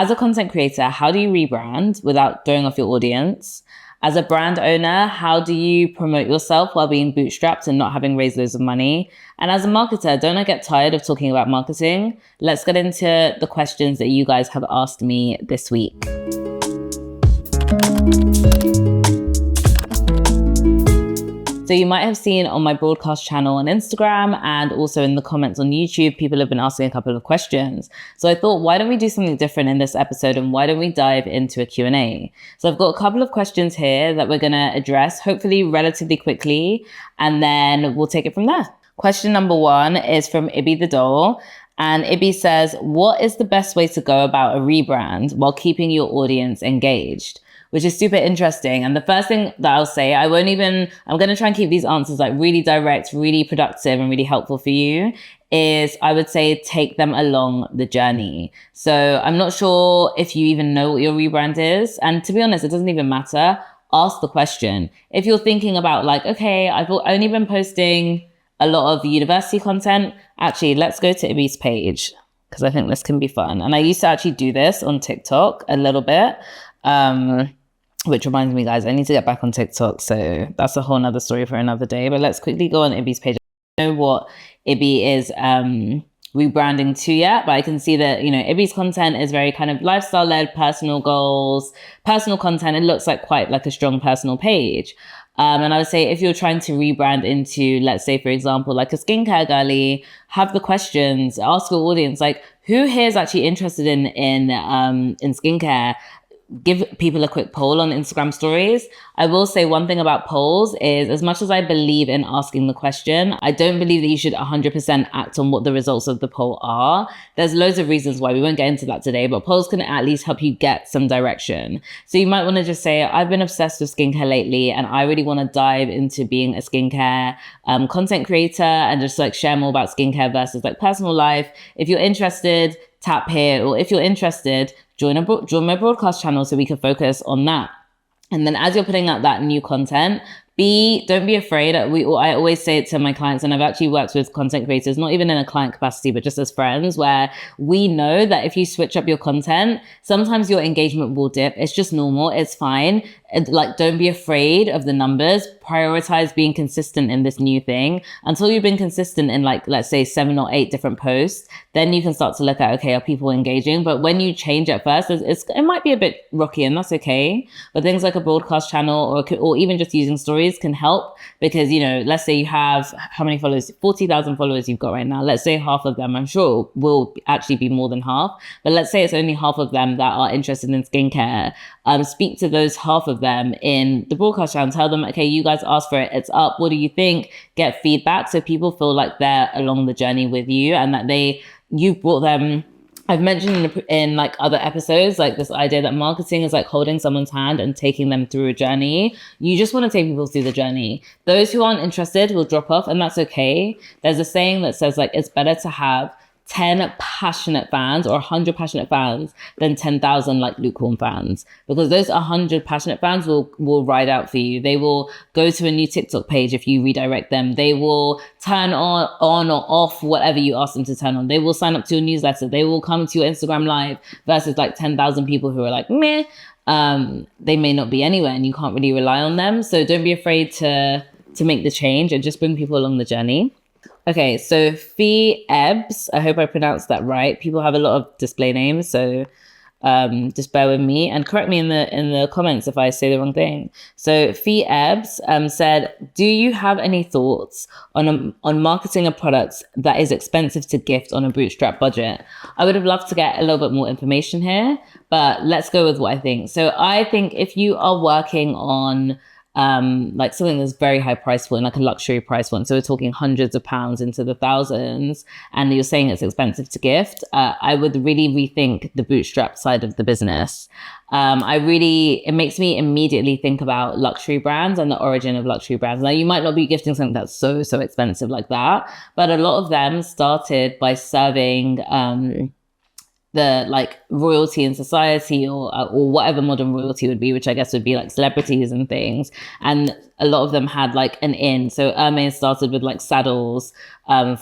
As a content creator, how do you rebrand without throwing off your audience? As a brand owner, how do you promote yourself while being bootstrapped and not having raised loads of money? And as a marketer, don't I get tired of talking about marketing? Let's get into the questions that you guys have asked me this week. So you might have seen on my broadcast channel on Instagram and also in the comments on YouTube, people have been asking a couple of questions. So I thought, why don't we do something different in this episode and why don't we dive into a Q&A? So I've got a couple of questions here that we're going to address, hopefully relatively quickly, and then we'll take it from there. Question number 1 is from Ibby the Doll. And Ibby says, what is the best way to go about a rebrand while keeping your audience engaged? Which is super interesting. And the first thing that I'll say, I'm going to try and keep these answers like really direct, really productive and really helpful for you, is I would say take them along the journey. So I'm not sure if you even know what your rebrand is. And to be honest, it doesn't even matter. Ask the question. If you're thinking about like, okay, I've only been posting a lot of university content, actually, let's go to Ibby's page because I think this can be fun. And I used to actually do this on TikTok a little bit. Which reminds me, guys, I need to get back on TikTok. So that's a whole nother story for another day. But let's quickly go on Ibby's page. I don't know what Ibby is rebranding to yet, but I can see that, Ibby's content is very kind of lifestyle-led, personal goals, personal content. It looks like quite like a strong personal page. And I would say if you're trying to rebrand into, let's say, for example, like a skincare girly, have the questions, ask your audience, like, who here is actually interested in skincare? Give people a quick poll on Instagram stories. I will say one thing about polls is, as much as I believe in asking the question, I don't believe that you should 100% act on what the results of the poll are. There's loads of reasons why. We won't get into that today, but polls can at least help you get some direction. So you might want to just say, I've been obsessed with skincare lately and I really want to dive into being a skincare content creator and just like share more about skincare versus like personal life. If you're interested, tap here, or if you're interested, join my broadcast channel so we can focus on that. And then as you're putting out that new content, don't be afraid. I always say it to my clients, and I've actually worked with content creators, not even in a client capacity, but just as friends, where we know that if you switch up your content, sometimes your engagement will dip. It's just normal. It's fine. Don't be afraid of the numbers. Prioritize being consistent in this new thing until you've been consistent in let's say 7 or 8 different posts. Then you can start to look at, okay, are people engaging? But when you change at first, it might be a bit rocky, and that's okay. But things like a broadcast channel or even just using stories can help, because, let's say you have how many followers? 40,000 followers you've got right now. Let's say half of them, I'm sure will actually be more than half, but let's say it's only half of them that are interested in skincare. Speak to those half of them in the broadcast channel. Tell them, okay, you guys asked for it. It's up. What do you think? Get feedback so people feel like they're along the journey with you and that you've brought them. I've mentioned in like other episodes, like this idea that marketing is like holding someone's hand and taking them through a journey. You just want to take people through the journey. Those who aren't interested will drop off, and that's okay. There's a saying that says like, it's better to have 10 passionate fans or 100 passionate fans than 10,000 like lukewarm fans, because those 100 passionate fans will ride out for you. They will go to a new TikTok page if you redirect them. They will turn on or off whatever you ask them to turn on. They will sign up to your newsletter. They will come to your Instagram live, versus like 10,000 people who are like, meh. They may not be anywhere and you can't really rely on them. So don't be afraid to make the change and just bring people along the journey. Okay, so Fee Ebbs, I hope I pronounced that right. People have a lot of display names, so just bear with me and correct me in the comments if I say the wrong thing. So Fee Ebbs said, do you have any thoughts on marketing a product that is expensive to gift on a bootstrap budget? I would have loved to get a little bit more information here, but let's go with what I think. So I think if you are working on like something that's very high price point, like a luxury price point, so we're talking hundreds of pounds into the thousands, and you're saying it's expensive to gift, I would really rethink the bootstrap side of the business. It makes me immediately think about luxury brands and the origin of luxury brands. Now, you might not be gifting something that's so expensive like that, but a lot of them started by serving the like royalty in society or whatever modern royalty would be, which I guess would be like celebrities and things. And a lot of them had like an inn. So Hermes started with like saddles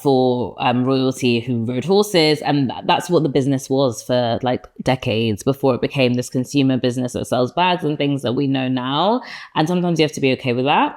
for royalty who rode horses. And that's what the business was for like decades before it became this consumer business that sells bags and things that we know now. And sometimes you have to be okay with that.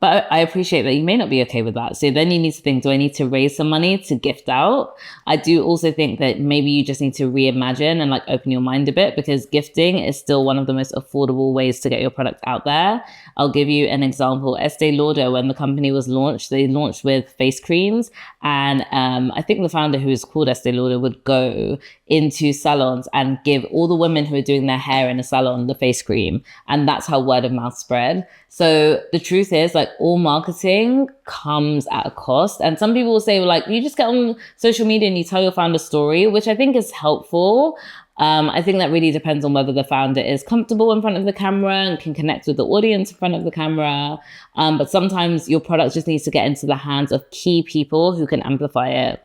But I appreciate that you may not be okay with that. So then you need to think, do I need to raise some money to gift out? I do also think that maybe you just need to reimagine and like open your mind a bit, because gifting is still one of the most affordable ways to get your product out there. I'll give you an example. Estee Lauder, when the company was launched, they launched with face creams. And I think the founder, who is called Estee Lauder, would go into salons and give all the women who are doing their hair in a salon the face cream. And that's how word of mouth spread. So the truth is, like, all marketing comes at a cost. And some people will say, like, you just get on social media and you tell your founder story, which I think is helpful. I think that really depends on whether the founder is comfortable in front of the camera and can connect with the audience in front of the camera. But sometimes your product just needs to get into the hands of key people who can amplify it.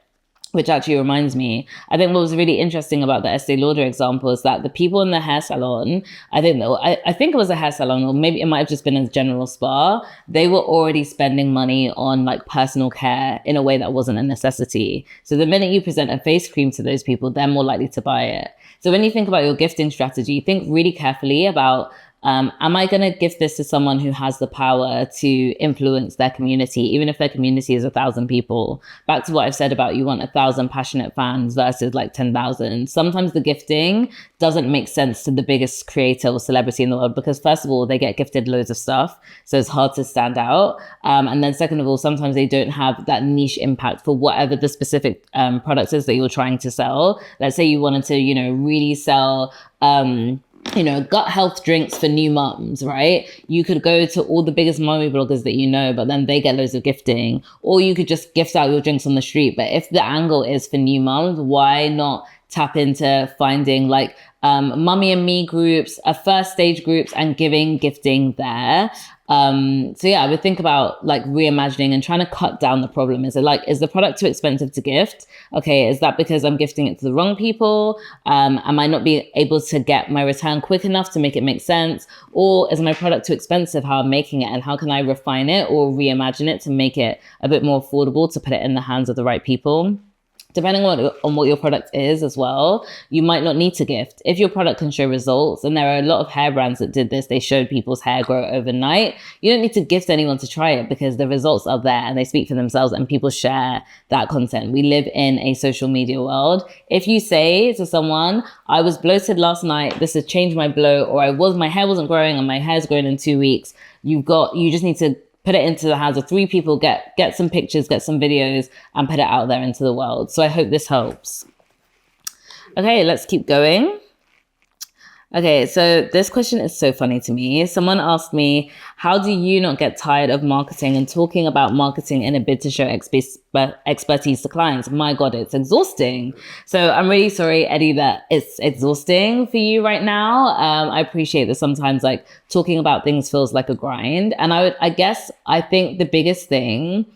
Which actually reminds me, I think what was really interesting about the Estee Lauder example is that the people in the hair salon, I think it was a hair salon, or maybe it might have just been a general spa, they were already spending money on like personal care in a way that wasn't a necessity. So the minute you present a face cream to those people, they're more likely to buy it. So when you think about your gifting strategy, think really carefully about, am I going to gift this to someone who has the power to influence their community, even if their community is 1,000 people? Back to what I've said about you want 1,000 passionate fans versus like 10,000. Sometimes the gifting doesn't make sense to the biggest creator or celebrity in the world, because first of all, they get gifted loads of stuff, so it's hard to stand out. And then second of all, sometimes they don't have that niche impact for whatever the specific product is that you're trying to sell. Let's say you wanted to, really sell gut health drinks for new mums, right? You could go to all the biggest mummy bloggers that you know, but then they get loads of gifting. Or you could just gift out your drinks on the street. But if the angle is for new mums, why not tap into finding like mummy and me groups, first stage groups, and gifting there. So yeah, I would think about like reimagining and trying to cut down the problem. Is the product too expensive to gift? Okay, is that because I'm gifting it to the wrong people? Am I not being able to get my return quick enough to make it make sense? Or is my product too expensive how I'm making it? And how can I refine it or reimagine it to make it a bit more affordable, to put it in the hands of the right people? Depending on what your product is as well, you might not need to gift. If your product can show results, and there are a lot of hair brands that did this, they showed people's hair grow overnight. You don't need to gift anyone to try it, because the results are there and they speak for themselves and people share that content. We live in a social media world. If you say to someone, I was bloated last night, this has changed my bloat, or my hair wasn't growing and my hair's grown in 2 weeks, you just need to put it into the hands of 3 people, get some pictures, get some videos, and put it out there into the world. So I hope this helps. Okay, let's keep going. Okay, so this question is so funny to me. Someone asked me, how do you not get tired of marketing and talking about marketing in a bid to show expertise to clients? My God, it's exhausting. So I'm really sorry, Eddie, that it's exhausting for you right now. I appreciate that sometimes like talking about things feels like a grind. And I think the biggest thing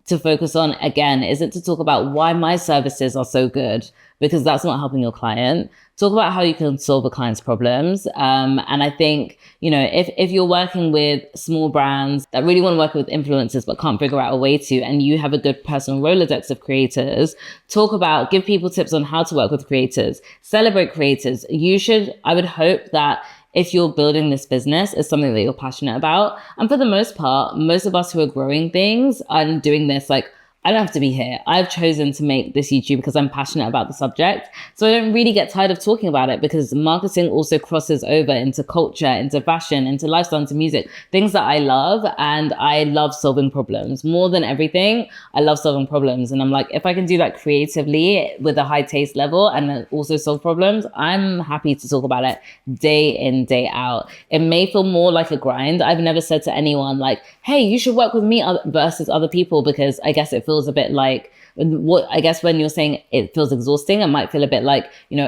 to focus on, again, isn't to talk about why my services are so good, because that's not helping your client. Talk about how you can solve a client's problems. And I think, if you're working with small brands that really want to work with influencers but can't figure out a way to, and you have a good personal Rolodex of creators, give people tips on how to work with creators, celebrate creators. I would hope that if you're building this business, it's something that you're passionate about. And for the most part, most of us who are growing things and doing this, like, I don't have to be here. I've chosen to make this YouTube because I'm passionate about the subject. So I don't really get tired of talking about it, because marketing also crosses over into culture, into fashion, into lifestyle, into music, things that I love. And I love solving problems more than everything. I love solving problems. And I'm like, if I can do that creatively with a high taste level and then also solve problems, I'm happy to talk about it day in, day out. It may feel more like a grind. I've never said to anyone like, hey, you should work with me versus other people, because I guess it feels a bit like, when you're saying it feels exhausting, it might feel a bit like,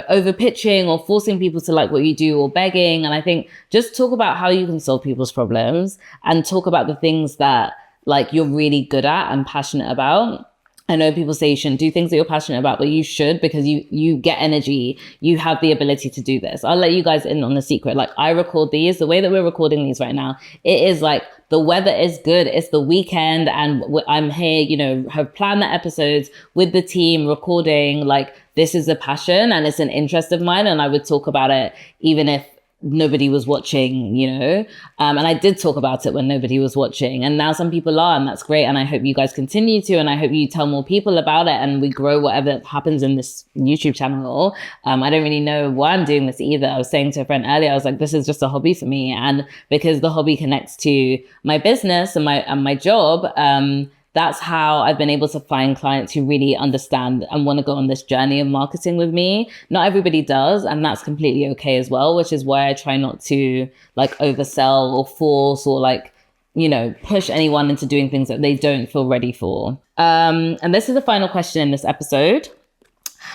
over pitching or forcing people to like what you do, or begging. And I think just talk about how you can solve people's problems, and talk about the things that like you're really good at and passionate about. I know people say you shouldn't do things that you're passionate about, but you should, because you get energy. You have the ability to do this. I'll let you guys in on the secret. Like, I record these, the way that we're recording these right now, it is like the weather is good. It's the weekend and I'm here, you know, have planned the episodes with the team recording. Like, this is a passion and it's an interest of mine. And I would talk about it even if nobody was watching, you know, and I did talk about it when nobody was watching, and now some people are, and that's great. And I hope you guys continue to, and I hope you tell more people about it, and we grow whatever happens in this YouTube channel. I don't really know why I'm doing this either. I was saying to a friend earlier, I was like, this is just a hobby for me, and because the hobby connects to my business and my job, that's how I've been able to find clients who really understand and want to go on this journey of marketing with me. Not everybody does, and that's completely okay as well, which is why I try not to like oversell or force or like, you know, push anyone into doing things that they don't feel ready for. And this is the final question in this episode.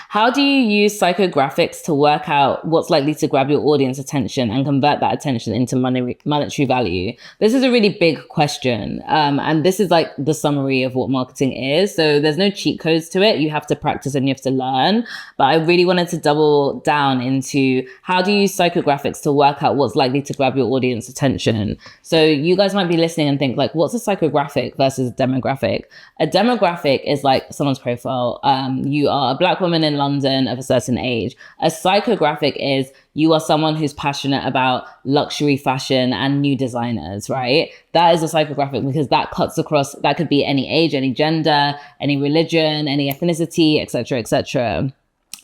How do you use psychographics to work out what's likely to grab your audience attention and convert that attention into monetary value? This is a really big question. And this is like the summary of what marketing is. So there's no cheat codes to it. You have to practice and you have to learn. But I really wanted to double down into how do you use psychographics to work out what's likely to grab your audience attention. So you guys might be listening and think like, what's a psychographic versus a demographic? A demographic is like someone's profile. You are a Black woman in London of a certain age. A psychographic is you are someone who's passionate about luxury fashion and new designers, right? That is a psychographic because that cuts across, that could be any age, any gender, any religion, any ethnicity, etc., etc.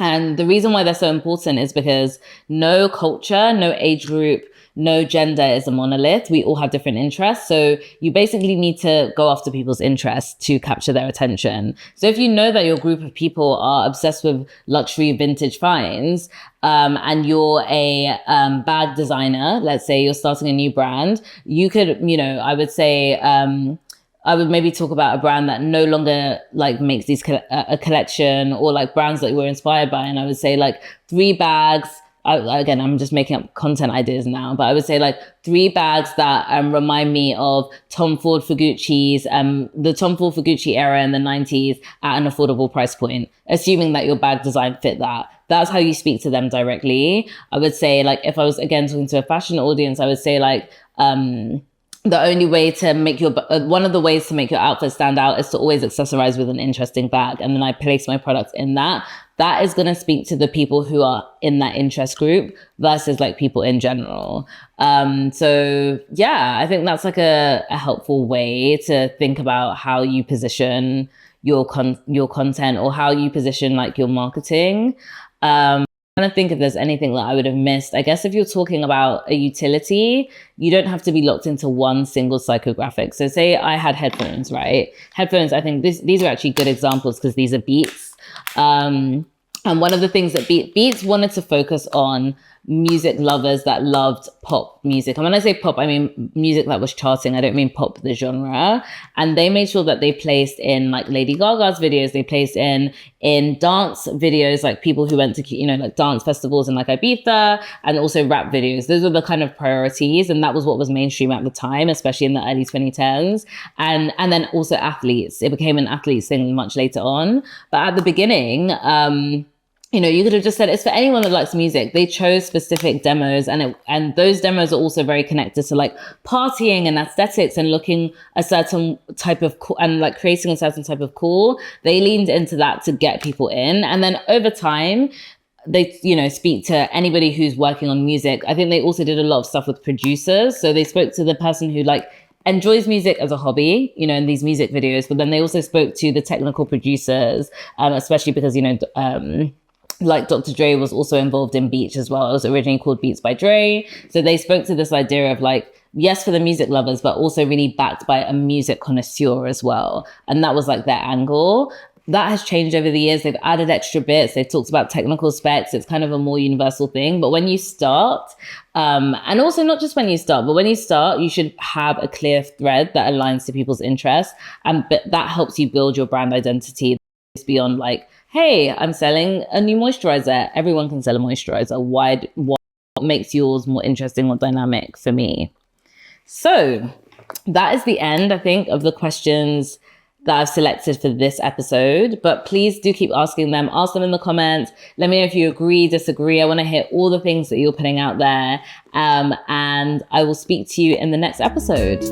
And the reason why they're so important is because no culture, no age group, no gender is a monolith. We all have different interests. So you basically need to go after people's interests to capture their attention. So if you know that your group of people are obsessed with luxury vintage finds, and you're a bag designer, let's say you're starting a new brand, you could, you know, I would say, I would maybe talk about a brand that no longer like makes these a collection, or like brands that we're inspired by. And I would say like 3 bags. Again, I'm just making up content ideas now, but I would say like 3 bags that remind me of Tom Ford for Gucci's, the Tom Ford for Gucci era in the 90s at an affordable price point, assuming that your bag design fit that. That's how you speak to them directly. I would say like, if I was again talking to a fashion audience, I would say like, the only way to make one of the ways to make your outfit stand out is to always accessorize with an interesting bag. And then I place my products in that. That is going to speak to the people who are in that interest group versus like people in general. So yeah, I think that's like a helpful way to think about how you position your content, or how you position like your marketing. I'm trying to think if there's anything that I would have missed. I guess if you're talking about a utility, you don't have to be locked into one single psychographic. So say I had headphones, right? Headphones, I think these are actually good examples because these are Beats. And one of the things that Beats wanted to focus on music lovers that loved pop music. And when I say pop, I mean music that was charting. I don't mean pop, the genre. And they made sure that they placed in like Lady Gaga's videos, they placed in dance videos, like people who went to, you know, like dance festivals in like Ibiza, and also rap videos. Those were the kind of priorities. And that was what was mainstream at the time, especially in the early 2010s. And then also athletes. It became an athletes thing much later on. But at the beginning, you know, you could have just said it's for anyone that likes music. They chose specific demos, and those demos are also very connected to like partying and aesthetics and looking a certain type of cool, and like creating a certain type of cool. They leaned into that to get people in. And then over time, they, you know, speak to anybody who's working on music. I think they also did a lot of stuff with producers. So they spoke to the person who like enjoys music as a hobby, you know, in these music videos, but then they also spoke to the technical producers, especially because, you know, like Dr. Dre was also involved in Beats as well. It was originally called Beats by Dre. So they spoke to this idea of like, yes, for the music lovers, but also really backed by a music connoisseur as well. And that was like their angle. That has changed over the years. They've added extra bits. They've talked about technical specs. It's kind of a more universal thing. But when you start, and also not just when you start, but when you start, you should have a clear thread that aligns to people's interests. And that helps you build your brand identity beyond like, hey, I'm selling a new moisturizer. Everyone can sell a moisturizer. What makes yours more interesting or dynamic for me? So that is the end, I think, of the questions that I've selected for this episode, but please do keep asking them. Ask them in the comments. Let me know if you agree, disagree. I want to hear all the things that you're putting out there. And I will speak to you in the next episode.